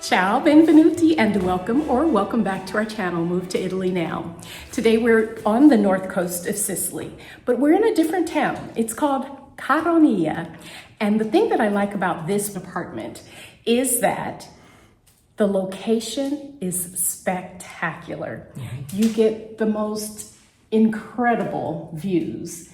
Ciao, benvenuti, and welcome back to our channel, Move to Italy Now. Today we're on the north coast of Sicily, but we're in a different town. It's called Caronia. And the thing that I like about this apartment is that the location is spectacular. You get the most incredible views,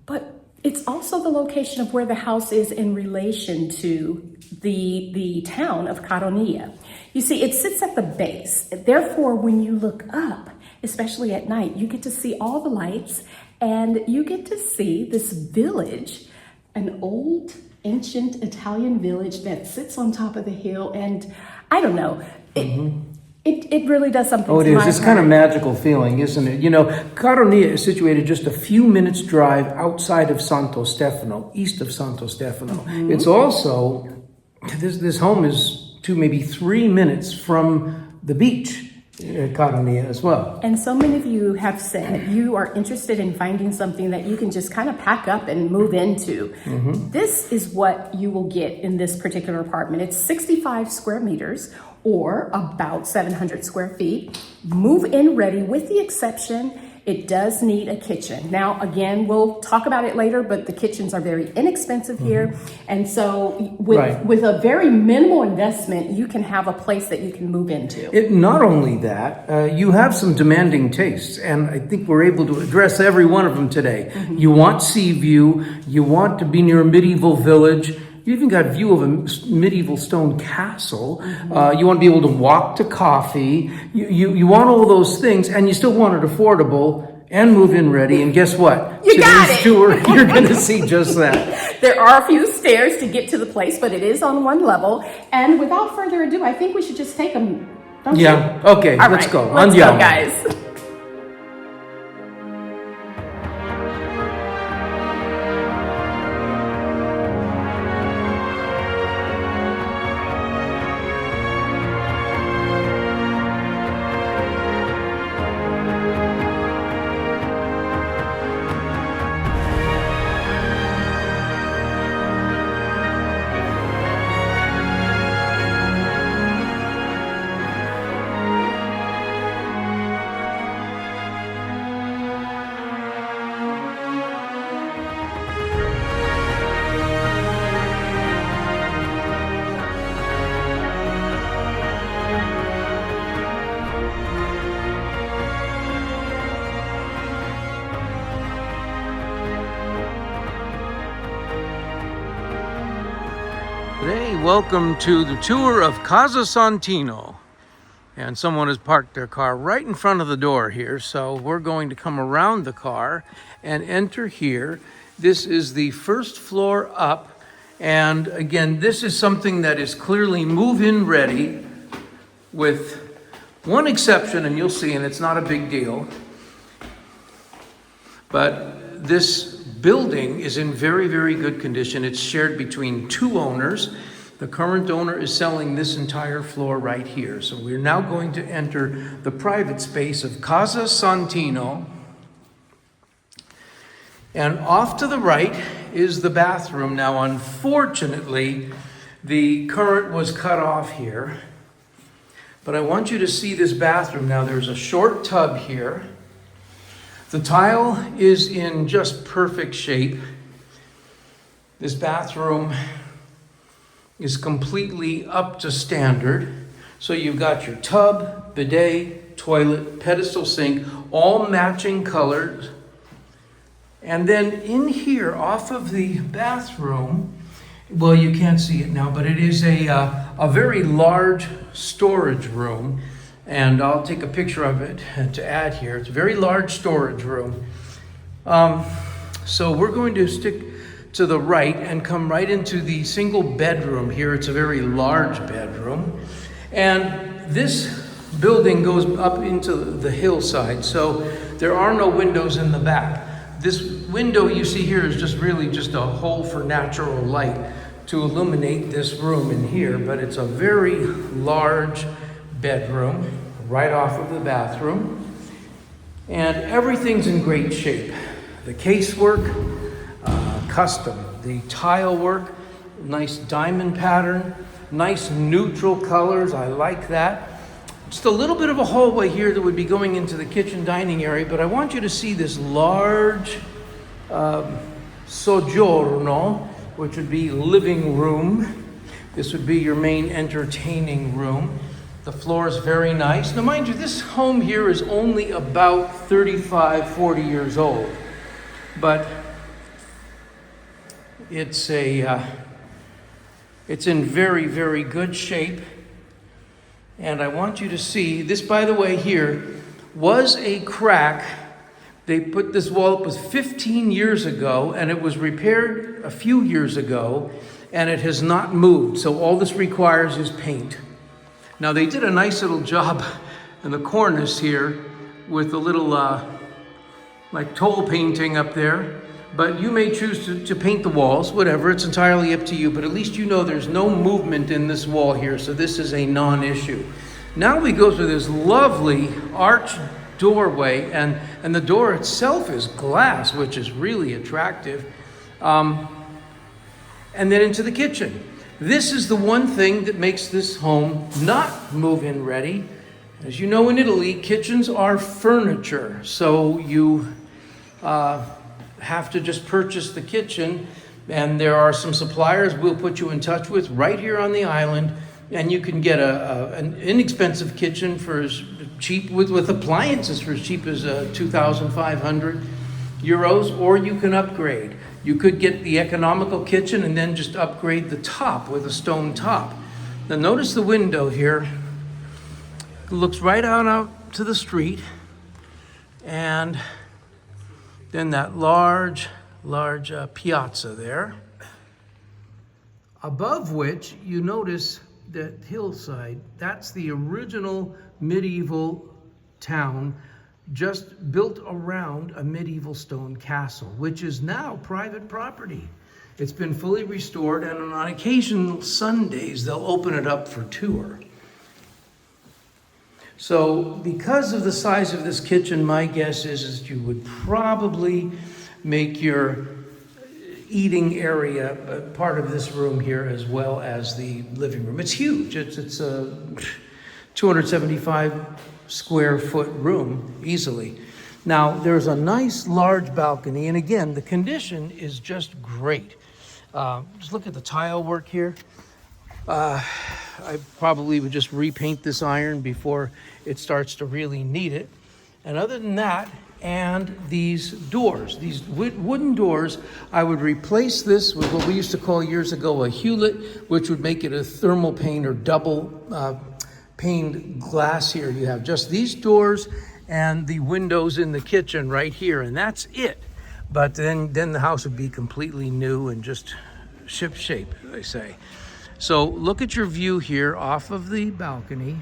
but it's also the location of where the house is in relation to the town of Caronia. You see, it sits at the base. Therefore, when you look up, especially at night, you get to see all the lights and you get to see this village, an old, ancient Italian village that sits on top of the hill. And I don't know, it really does something to my heart. Oh, it is. It's kind of magical feeling, isn't it? You know, Caronia is situated just a few minutes drive outside of Santo Stefano, east of Santo Stefano. It's also, this home is 2, maybe 3 minutes from the beach at Caronia as well. And so many of you have said you are interested in finding something that you can just kind of pack up and move into. This is what you will get in this particular apartment. It's 65 square meters, or about 700 square feet, move-in ready, with the exception, it does need a kitchen. Now, again, we'll talk about it later, but the kitchens are very inexpensive here. And so with a very minimal investment, you can have a place that you can move into. Not only that, you have some demanding tastes, and I think we're able to address every one of them today. You want sea view, you want to be near a medieval village, you even got a view of a medieval stone castle. You want to be able to walk to coffee. You want all those things, and you still want it affordable and move-in ready. And guess what? You got it. Today's tour, you're going to see just that. There are a few stairs to get to the place, but it is on one level. And without further ado, I think we should just take them. Don't you? Okay, all let's right, go. Let's go, guys. Today, welcome to the tour of Casa Santino. And someone has parked their car right in front of the door here, so we're going to come around the car and enter here. This is the first floor up, and again, this is something that is clearly move-in ready, with one exception, and you'll see, and it's not a big deal, but this building is in very, very good condition. It's shared between 2 owners. The current owner is selling this entire floor right here. So we're now going to enter the private space of Casa Santino. And off to the right is the bathroom. Now, unfortunately, the current was cut off here. But I want you to see this bathroom. Now, there's a short tub here. The tile is in just perfect shape. This bathroom is completely up to standard. So you've got your tub, bidet, toilet, pedestal sink, all matching colors. And then in here, off of the bathroom, well, you can't see it now, but it is a very large storage room. And I'll take a picture of it to add here. It's a very large storage room. So we're going to stick to the right and come right into the single bedroom here. It's a very large bedroom. And this building goes up into the hillside, so there are no windows in the back. This window you see here is just really just a hole for natural light to illuminate this room in here, but it's a very large bedroom right off of the bathroom, and everything's in great shape. The casework, custom. The tile work, nice diamond pattern, Nice neutral colors, I like that. Just a little bit of a hallway here that would be going into the kitchen dining area, but I want you to see this large soggiorno, which would be living room. This would be your main entertaining room. The floor is very nice. Now mind you, this home here is only about 35, 40 years old, but it's in very, very good shape. And I want you to see, this by the way here, was a crack. They put this wall up was 15 years ago, and it was repaired a few years ago, and it has not moved. So all this requires is paint. Now they did a nice little job in the cornice here with a little like toll painting up there. But you may choose to paint the walls, whatever, it's entirely up to you. But at least you know there's no movement in this wall here, so this is a non-issue. Now we go through this lovely arched doorway, and the door itself is glass, which is really attractive. And then into the kitchen. This is the one thing that makes this home not move-in ready. As you know, in Italy, kitchens are furniture, so you have to just purchase the kitchen, and there are some suppliers we'll put you in touch with right here on the island, and you can get an inexpensive kitchen for as cheap with appliances for as cheap as 2,500 euros, or you can upgrade. You could get the economical kitchen and then just upgrade the top with a stone top. Now notice the window here. It looks right out to the street, and then that large piazza there, above which you notice that hillside. That's the original medieval town, just built around a medieval stone castle, which is now private property. It's been fully restored, and on occasional Sundays, they'll open it up for tour. So because of the size of this kitchen, my guess is that you would probably make your eating area part of this room here as well as the living room. It's huge. It's a 275 square foot room easily. Now there's a nice large balcony, and again, the condition is just great. Just look at the tile work here. I probably would just repaint this iron before it starts to really need it. And other than that, and these doors, these wooden doors, I would replace this with what we used to call years ago a hewlett, which would make it a thermal pane or double paned glass here. You have just these doors and the windows in the kitchen right here, and that's it. But then the house would be completely new and just ship shape, they say. So look at your view here off of the balcony.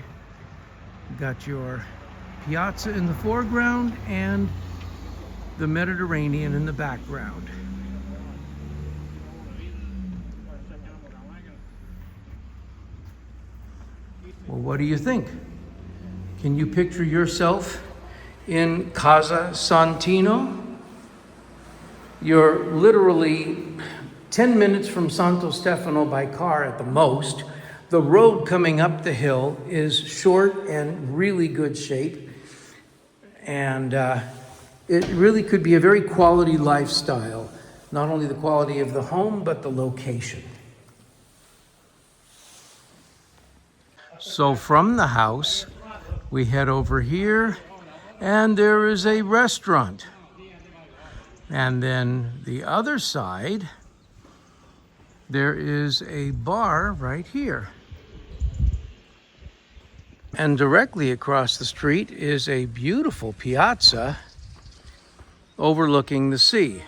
You got your piazza in the foreground and the Mediterranean in the background. Well, what do you think? Can you picture yourself in Casa Santino? You're literally 10 minutes from Santo Stefano by car at the most. The road coming up the hill is short and really good shape. And it really could be a very quality lifestyle. Not only the quality of the home, but the location. So from the house, we head over here, and there is a restaurant. And then the other side, there is a bar right here. And directly across the street is a beautiful piazza overlooking the sea.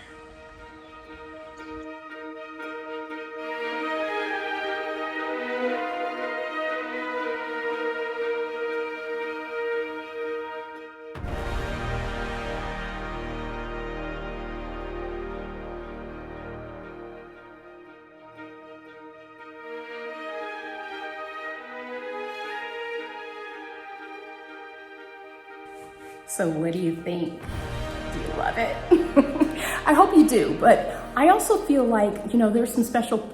So what do you think? Do you love it? I hope you do, but I also feel like, there's some special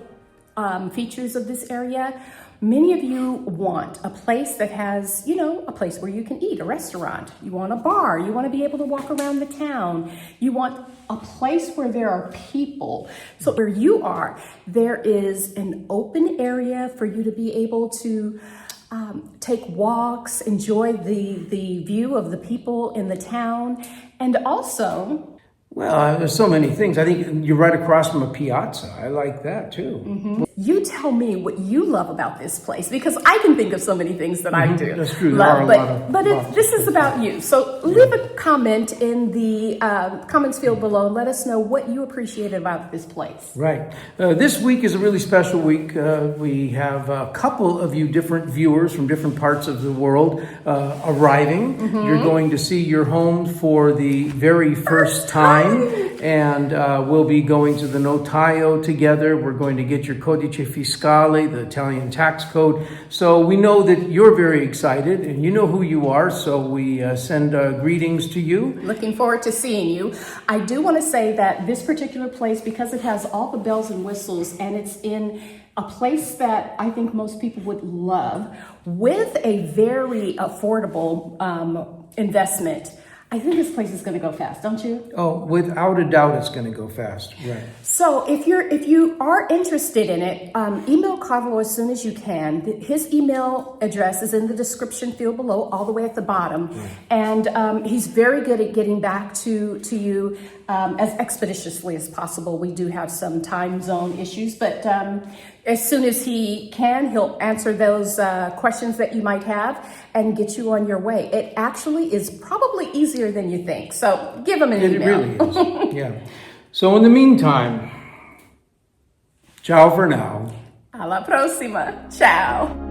features of this area. Many of you want a place that has, a place where you can eat, a restaurant. You want a bar. You want to be able to walk around the town. You want a place where there are people. So where you are, there is an open area for you to be able to take walks, enjoy the view of the people in the town, and also... Well, there's so many things. I think you're right across from a piazza. I like that too. Mm-hmm. You tell me what you love about this place, because I can think of so many things that I do. That's true. Love, this is about you. So leave a comment in the comments field below and let us know what you appreciate about this place. Right. This week is a really special week. We have a couple of you different viewers from different parts of the world arriving. Mm-hmm. You're going to see your home for the very first time. And we'll be going to the notaio together. We're going to get your codice fiscale, the Italian tax code. So we know that you're very excited and you know who you are. So we send greetings to you. Looking forward to seeing you. I do want to say that this particular place, because it has all the bells and whistles and it's in a place that I think most people would love with a very affordable investment, I think this place is going to go fast, don't you? Oh, without a doubt, it's going to go fast. Right. So if you are interested in it, email Carlo as soon as you can. His email address is in the description field below, all the way at the bottom. Right. And he's very good at getting back to you as expeditiously as possible. We do have some time zone issues, but as soon as he can, he'll answer those questions that you might have and get you on your way. It actually is probably easier than you think. So give him an email. It really is. Yeah. So in the meantime, ciao for now. Alla prossima. Ciao.